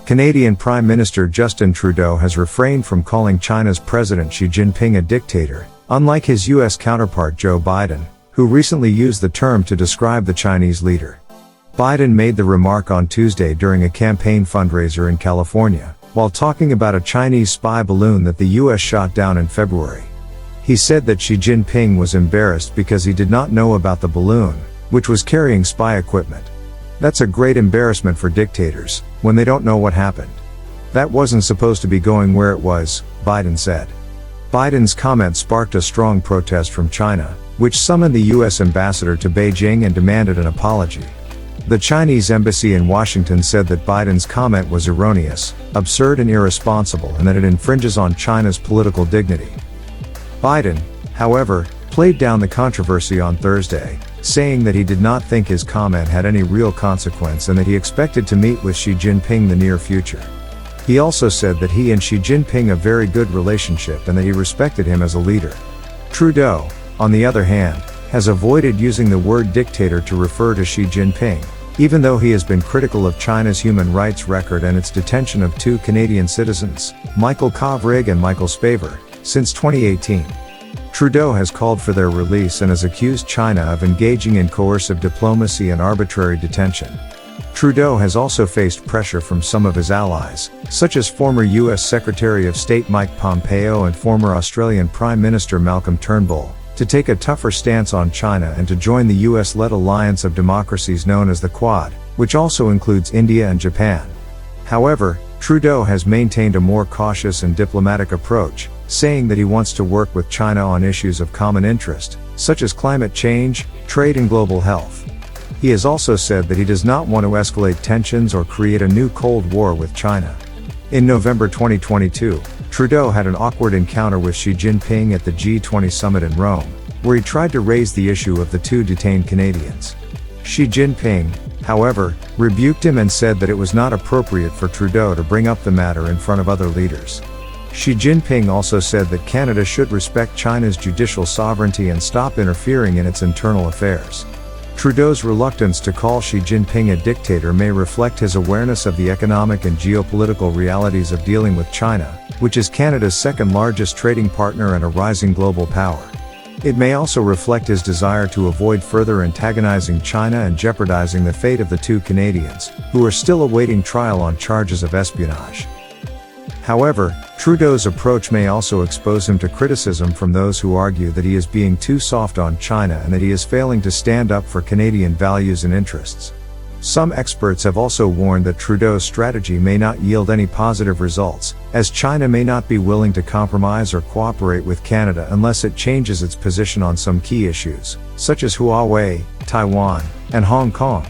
Canadian Prime Minister Justin Trudeau has refrained from calling China's President Xi Jinping a dictator, unlike his U.S. counterpart Joe Biden, who recently used the term to describe the Chinese leader. Biden made the remark on Tuesday during a campaign fundraiser in California, while talking about a Chinese spy balloon that the U.S. shot down in February. He said that Xi Jinping was embarrassed because he did not know about the balloon, which was carrying spy equipment. "That's a great embarrassment for dictators, when they don't know what happened. That wasn't supposed to be going where it was," Biden said. Biden's comment sparked a strong protest from China, which summoned the U.S. ambassador to Beijing and demanded an apology. The Chinese embassy in Washington said that Biden's comment was erroneous, absurd and irresponsible, and that it infringes on China's political dignity. Biden, however, played down the controversy on Thursday, saying that he did not think his comment had any real consequence and that he expected to meet with Xi Jinping in the near future. He also said that he and Xi Jinping have a very good relationship and that he respected him as a leader. Trudeau, on the other hand, has avoided using the word dictator to refer to Xi Jinping, even though he has been critical of China's human rights record and its detention of two Canadian citizens, Michael Kovrig and Michael Spavor, since 2018. Trudeau has called for their release and has accused China of engaging in coercive diplomacy and arbitrary detention. Trudeau has also faced pressure from some of his allies, such as former U.S. Secretary of State Mike Pompeo and former Australian Prime Minister Malcolm Turnbull, to take a tougher stance on China and to join the US-led alliance of democracies known as the Quad, which also includes India and Japan. However, Trudeau has maintained a more cautious and diplomatic approach, saying that he wants to work with China on issues of common interest, such as climate change, trade and global health. He has also said that he does not want to escalate tensions or create a new Cold War with China. In November 2022, Trudeau had an awkward encounter with Xi Jinping at the G20 summit in Rome, where he tried to raise the issue of the two detained Canadians. Xi Jinping, however, rebuked him and said that it was not appropriate for Trudeau to bring up the matter in front of other leaders. Xi Jinping also said that Canada should respect China's judicial sovereignty and stop interfering in its internal affairs. Trudeau's reluctance to call Xi Jinping a dictator may reflect his awareness of the economic and geopolitical realities of dealing with China, which is Canada's second-largest trading partner and a rising global power. It may also reflect his desire to avoid further antagonizing China and jeopardizing the fate of the two Canadians, who are still awaiting trial on charges of espionage. However, Trudeau's approach may also expose him to criticism from those who argue that he is being too soft on China and that he is failing to stand up for Canadian values and interests. Some experts have also warned that Trudeau's strategy may not yield any positive results, as China may not be willing to compromise or cooperate with Canada unless it changes its position on some key issues, such as Huawei, Taiwan, and Hong Kong.